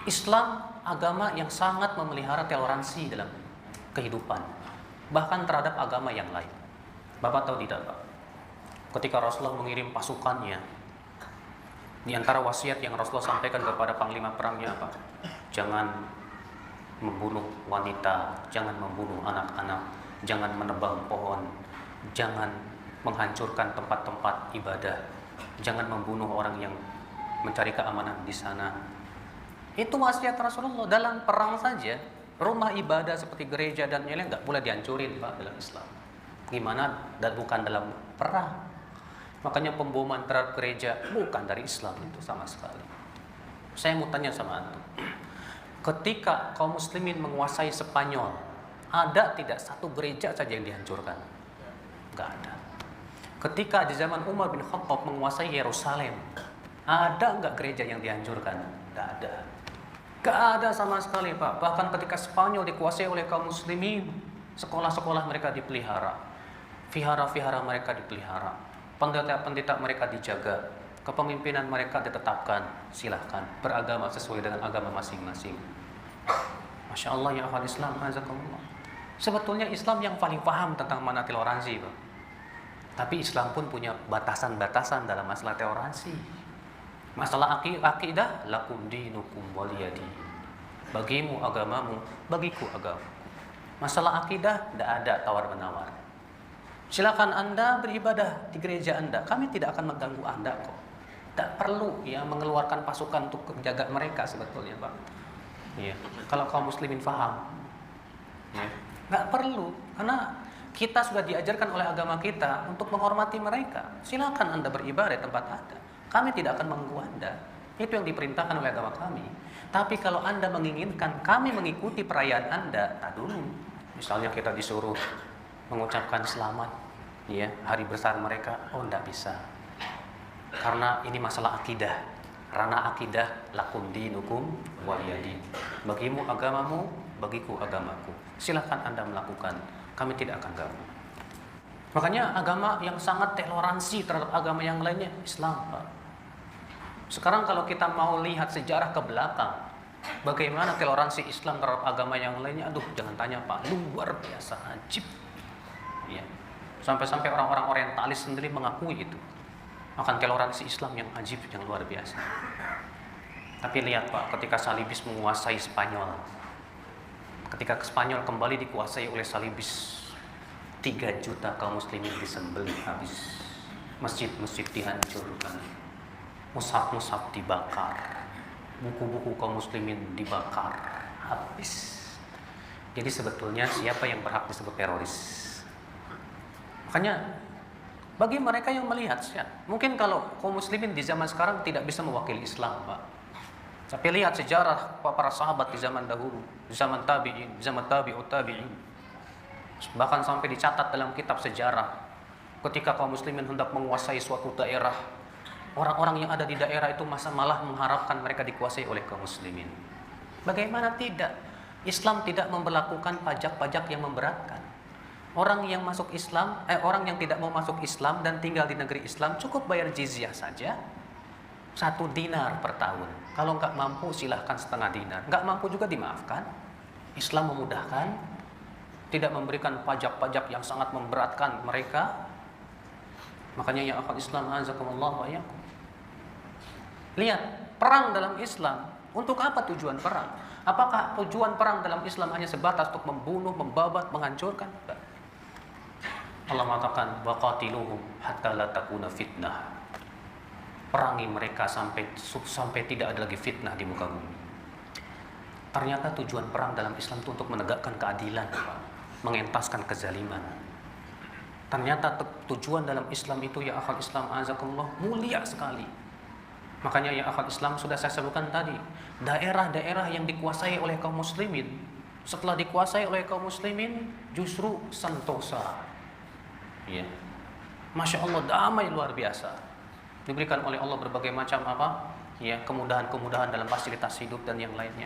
Islam agama yang sangat memelihara toleransi dalam kehidupan, bahkan terhadap agama yang lain. Bapak tahu tidak, Pak? Ketika Rasulullah mengirim pasukannya, di antara wasiat yang Rasulullah sampaikan kepada panglima perangnya apa? Jangan membunuh wanita, jangan membunuh anak-anak, jangan menebang pohon, jangan menghancurkan tempat-tempat ibadah, jangan membunuh orang yang mencari keamanan di sana. Itu wasiat Rasulullah. Dalam perang saja, rumah ibadah seperti gereja dan lain-lain nggak boleh dihancurin, Pak, dalam Islam. Gimana? Dan bukan dalam perang. Makanya pemboman terhadap gereja bukan dari Islam itu sama sekali. Saya mau tanya sama antum. Ketika kaum muslimin menguasai Spanyol, ada tidak satu gereja saja yang dihancurkan? Enggak ada. Ketika di zaman Umar bin Khattab menguasai Yerusalem, ada enggak gereja yang dihancurkan? Enggak ada. Enggak ada sama sekali, Pak. Bahkan ketika Spanyol dikuasai oleh kaum muslimin, sekolah-sekolah mereka dipelihara, vihara-vihara mereka dipelihara, pendeta-pendeta mereka dijaga, kepemimpinan mereka ditetapkan. Silahkan beragama sesuai dengan agama masing-masing. Masya Allah ya akhwat Islam, azakumullah. Sebetulnya Islam yang paling paham tentang mana toleransi, Pak. Tapi Islam pun punya batasan-batasan dalam masalah toleransi. Masalah akidah, lakum dinukum waliyadi. Bagimu agamamu, bagiku agama. Masalah akidah tidak ada tawar-menawar. Silakan Anda beribadah di gereja Anda. Kami tidak akan mengganggu Anda kok. Tak perlu ya mengeluarkan pasukan untuk menjaga mereka sebetulnya, Pak. Ya, kalau kaum muslimin paham. Ya, nggak perlu, karena kita sudah diajarkan oleh agama kita untuk menghormati mereka. Silakan Anda beribadah di tempat Anda. Kami tidak akan mengganggu Anda. Itu yang diperintahkan oleh agama kami. Tapi kalau Anda menginginkan kami mengikuti perayaan Anda, tak dulu. Misalnya kita disuruh mengucapkan selamat ya hari besar mereka, oh enggak bisa, karena ini masalah akidah. Ranah akidah, lakum dinukum waliyadi. Bagimu agamamu, bagiku agamaku. Silakan Anda melakukan, kami tidak akan ganggu. Makanya agama yang sangat toleransi terhadap agama yang lainnya Islam, Pak. Sekarang kalau kita mau lihat sejarah ke belakang, bagaimana toleransi Islam terhadap agama yang lainnya, aduh jangan tanya, Pak, luar biasa, ajib. Ya. Sampai-sampai orang-orang orientalis sendiri mengakui itu akan toleransi Islam yang ajib, yang luar biasa. Tapi lihat, Pak, ketika Salibis menguasai Spanyol, ketika Spanyol kembali dikuasai oleh Salibis, 3 juta kaum muslimin disembelih habis, masjid-masjid dihancurkan, mushaf-mushaf dibakar, buku-buku kaum muslimin dibakar habis. Jadi sebetulnya siapa yang berhak disebut teroris? Makanya bagi mereka yang melihat, ya, mungkin kalau kaum muslimin di zaman sekarang tidak bisa mewakili Islam, Pak. Tapi lihat sejarah para sahabat di zaman dahulu, di zaman tabi'in, di zaman tabi'ut tabi'in. Bahkan sampai dicatat dalam kitab sejarah, ketika kaum muslimin hendak menguasai suatu daerah, orang-orang yang ada di daerah itu malah mengharapkan mereka dikuasai oleh kaum muslimin. Bagaimana tidak? Islam tidak memberlakukan pajak-pajak yang memberatkan. Orang yang masuk Islam, orang yang tidak mau masuk Islam dan tinggal di negeri Islam cukup bayar jizyah saja, 1 dinar per tahun. Kalau nggak mampu silahkan setengah dinar. Nggak mampu juga dimaafkan. Islam memudahkan, tidak memberikan pajak-pajak yang sangat memberatkan mereka. Makanya ya akhwat Islam, azakumullah wa iyyakum. Lihat, perang dalam Islam, untuk apa tujuan perang? Apakah tujuan perang dalam Islam hanya sebatas untuk membunuh, membabat, menghancurkan? Enggak. Allah mengatakan waqatiluhum hatta la takuna fitnah. Perangi mereka sampai tidak ada lagi fitnah di muka bumi. Ternyata tujuan perang dalam Islam itu untuk menegakkan keadilan, mengentaskan kezaliman. Ternyata tujuan dalam Islam itu ya akhwat Islam, azakumullah, mulia sekali. Makanya ya akhwat Islam sudah saya sebutkan tadi, daerah-daerah yang dikuasai oleh kaum muslimin, setelah dikuasai oleh kaum muslimin justru sentosa. Ya. Masya Allah, damai luar biasa. Diberikan oleh Allah berbagai macam apa? Ya, kemudahan-kemudahan dalam fasilitas hidup dan yang lainnya.